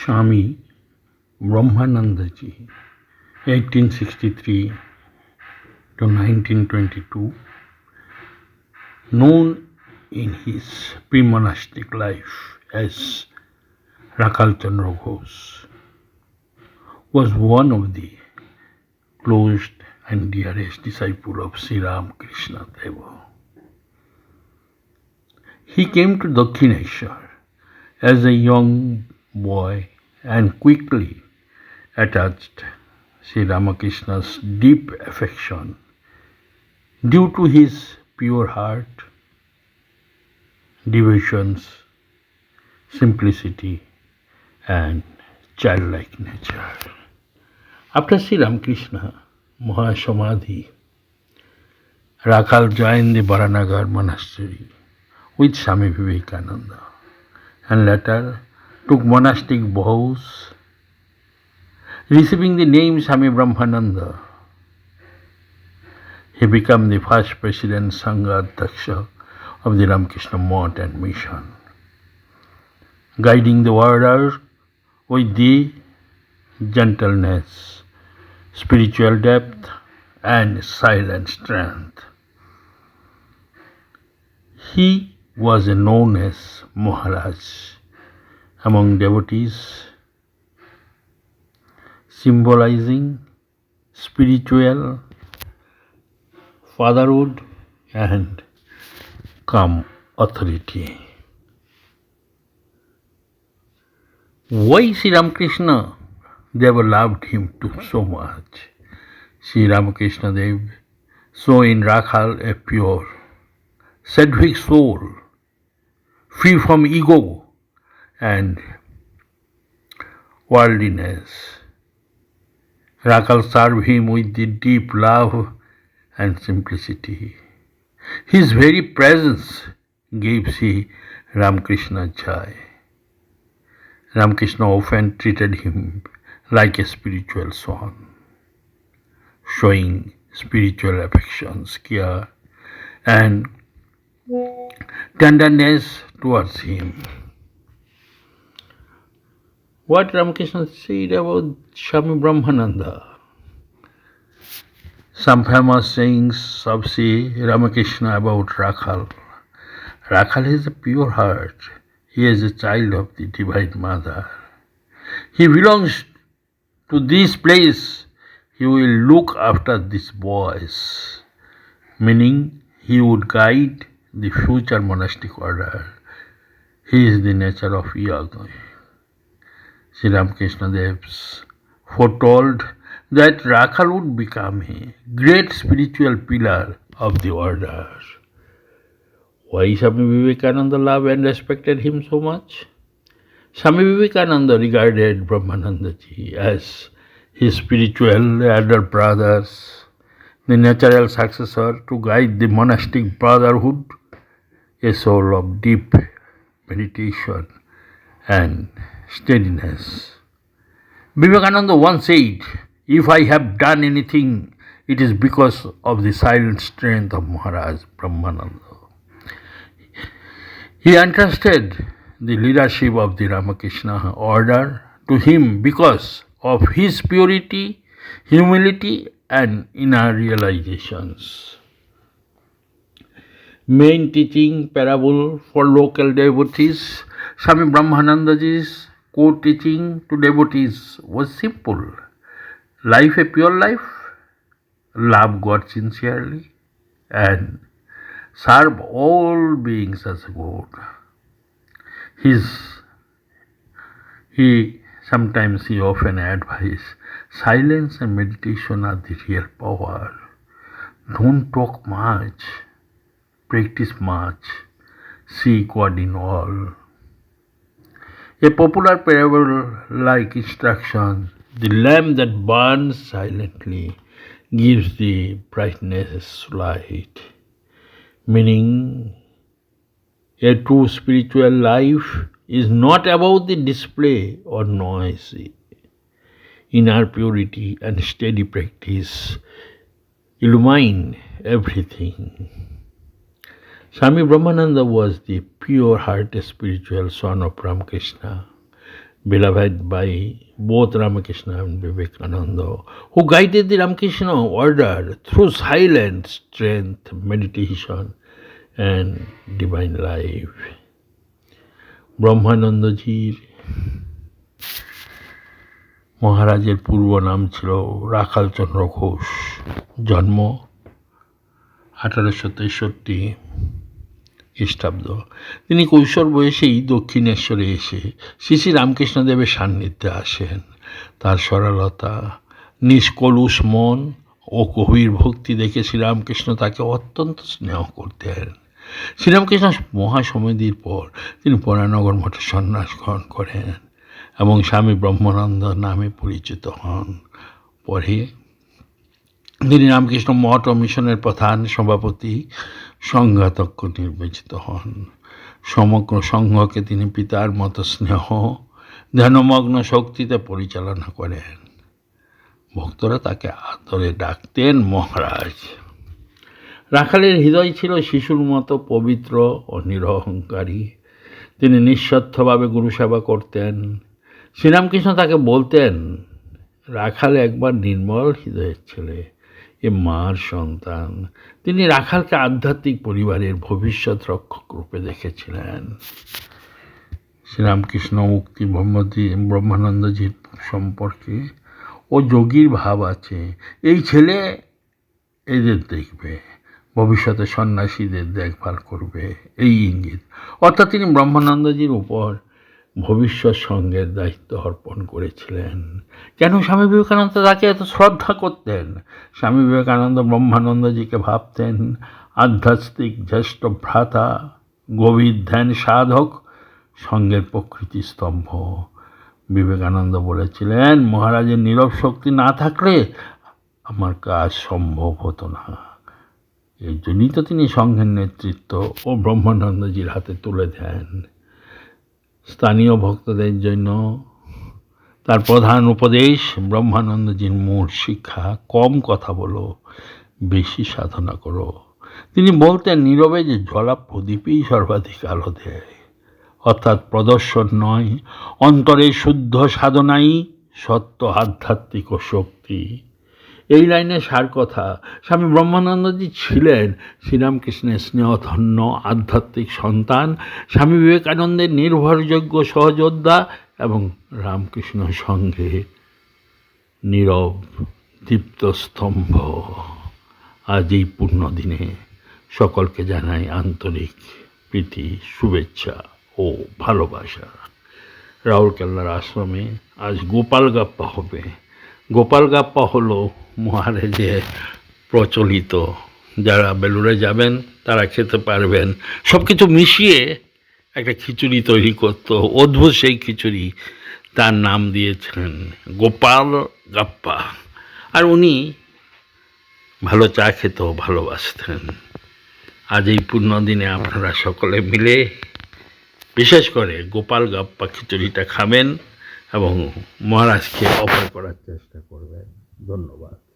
Swami Brahmanandaji, 1863 to 1922, known in his pre-monastic life as Rakhal Chandra Ghosh, was one of the closed and dearest disciple of Sri Ramakrishna Deva. He came to Dakshineshwar as a young boy and quickly attached Sri Ramakrishna's deep affection due to his pure heart, devotions, simplicity, and childlike nature. After Sri Ramakrishna Mahasamadhi, Rakhal joined the Baranagar monastery with Swami Vivekananda and later took monastic vows, receiving the name Swami Brahmananda. He became the first president Sangha Adhyaksha of the Ramakrishna Math and Mission, guiding the order with the gentleness, spiritual depth, and silent strength. He was known as Maharaj among devotees, symbolizing spiritual fatherhood and calm authority. Why Sri Ramakrishna Deva loved him too so much? Sri Ramakrishna Dev saw in Rakhal a pure, sattvic soul, free from ego and worldliness. Rakhal served him with the deep love and simplicity. His very presence gave Sri Ramakrishna joy. Ramakrishna often treated him like a spiritual son, showing spiritual affections, care, and tenderness towards him. What Ramakrishna said about Swami Brahmananda? Some famous sayings of Sri Ramakrishna about Rakhal. Rakhal has a pure heart. He is a child of the Divine Mother. He belongs to this place. He will look after these boys, meaning he would guide the future monastic order. He is the nature of yoga. Sri Ramakrishna Dev foretold that Rakhal would become a great spiritual pillar of the order. Why Swami Vivekananda loved and respected him so much? Swami Vivekananda regarded Brahmanandaji as his spiritual elder brother, the natural successor to guide the monastic brotherhood, a soul of deep meditation and steadiness. Vivekananda once said, "If I have done anything, it is because of the silent strength of Maharaj Brahmananda." He entrusted the leadership of the Ramakrishna order to him because of his purity, humility, and inner realizations. Main teaching parable for local devotees, Swami Brahmanandaji's core teaching to devotees was simple. Live a pure life, love God sincerely, and serve all beings as God. He often advised silence and meditation are the real power. Don't talk much, practice much, see God in all. A popular parable like instruction, the lamp that burns silently gives the brightness light, meaning a true spiritual life is not about the display or noise. Inner purity and steady practice illumine everything. Swami Brahmananda was the pure-hearted spiritual son of Ramakrishna, beloved by both Ramakrishna and Vivekananda, who guided the Ramakrishna order through silence, strength, meditation, and divine life. ব্রহ্মানন্দজির মহারাজের পূর্ব নাম ছিল রাখালচন্দ্র ঘোষ। জন্ম 1863 খ্রিস্টাব্দ। তিনি কৈশোর বয়সেই দক্ষিণেশ্বরে এসে শ্রী শ্রী রামকৃষ্ণদেবের সান্নিধ্যে আসেন। তার সরলতা, নিষ্কলুষ মন ও গভীর ভক্তি দেখে শ্রীরামকৃষ্ণ তাকে অত্যন্ত স্নেহ করতেন। শ্রীরামকৃষ্ণ মহাসমাধির পর তিনি পরানগর মঠে সন্ন্যাস গ্রহণ করেন এবং স্বামী ব্রহ্মানন্দ নামে পরিচিত হন। পরে তিনি রামকৃষ্ণ মঠ ও মিশনের প্রধান সভাপতি সংঘাতজ্ঞ নির্বাচিত হন। সমগ্র সংঘকে তিনি পিতার মতো স্নেহ ধ্যানমগ্ন শক্তিতে পরিচালনা করেন। ভক্তরা তাকে আদরে ডাকতেন মহারাজ। রাখালের হৃদয় ছিল শিশুর মতো পবিত্র ও নিরহংকারী। তিনি নিঃস্বার্থভাবে গুরুসেবা করতেন। শ্রীরামকৃষ্ণ তাকে বলতেন, রাখাল একবার নির্মল হৃদয়ের ছেলে, এ মার সন্তান। তিনি রাখালকে আধ্যাত্মিক পরিবারের ভবিষ্যৎ রক্ষক রূপে দেখেছিলেন। শ্রীরামকৃষ্ণ মুক্তি ব্রহ্মানন্দজির সম্পর্কে ও যোগীর ভাব আছে। এই ছেলে এদের দেখবে, ভবিষ্যতে সন্ন্যাসীদের দেখভাল করবে, এই ইঙ্গিত। অর্থাৎ তিনি ব্রহ্মানন্দজির উপর ভবিষ্যৎ সঙ্গের দায়িত্ব অর্পণ করেছিলেন। কেন স্বামী বিবেকানন্দ তাকে এত শ্রদ্ধা করতেন? স্বামী বিবেকানন্দ ব্রহ্মানন্দজিকে ভাবতেন আধ্যাত্মিক জ্যেষ্ঠ ভ্রাতা, গভীর ধ্যান সাধক, সঙ্গের প্রকৃতি স্তম্ভ। বিবেকানন্দ বলেছিলেন, মহারাজের নীরব শক্তি না থাকলে আমার কাজ সম্ভব হতো না। এই জন্যই তো তিনি সঙ্ঘের নেতৃত্ব ও ব্রহ্মানন্দজির হাতে তুলে দেন। স্থানীয় ভক্তদের জন্য তার প্রধান উপদেশ, ব্রহ্মানন্দজির মূল শিক্ষা, কম কথা বলো, বেশি সাধনা করো। তিনি বলতেন, নীরবে যে জ্বলা প্রদীপই সর্বাধিক আলো দেয়। অর্থাৎ প্রদর্শন নয়, অন্তরের শুদ্ধ সাধনাই সত্য আধ্যাত্মিক ও শক্তি। এই লাইনে সার কথা, স্বামী ব্রহ্মানন্দজি ছিলেন শ্রীরামকৃষ্ণের স্নেহধন্য আধ্যাত্মিক সন্তান, স্বামী বিবেকানন্দের নির্ভরযোগ্য সহযোদ্ধা এবং রামকৃষ্ণ সঙ্গে নীরব দীপ্তস্তম্ভ। আজ এই পূর্ণ দিনে সকলকে জানাই আন্তরিক প্রীতি, শুভেচ্ছা ও ভালোবাসা। রাউরকেল্লার আশ্রমে আজ গোপাল গাপ্পা হবে। গোপাল গাপ্পা হলো মহারাজের প্রচলিত, যারা বেলুড়ে যাবেন তারা খেতে পারবেন, সব কিছু মিশিয়ে একটা খিচুড়ি তৈরি করতো। অদ্ভুত সেই খিচুড়ি, তার নাম দিয়েছিলেন গোপাল গাপ্পা। আর উনি ভালো চা খেতেও ভালোবাসতেন। আজ এই পূর্ণ দিনে আপনারা সকলে মিলে বিশেষ করে গোপাল গাপ্পা খিচুড়িটা খাবেন এবং মহারাজকে অফার করার চেষ্টা করবেন। ধন্যবাদ।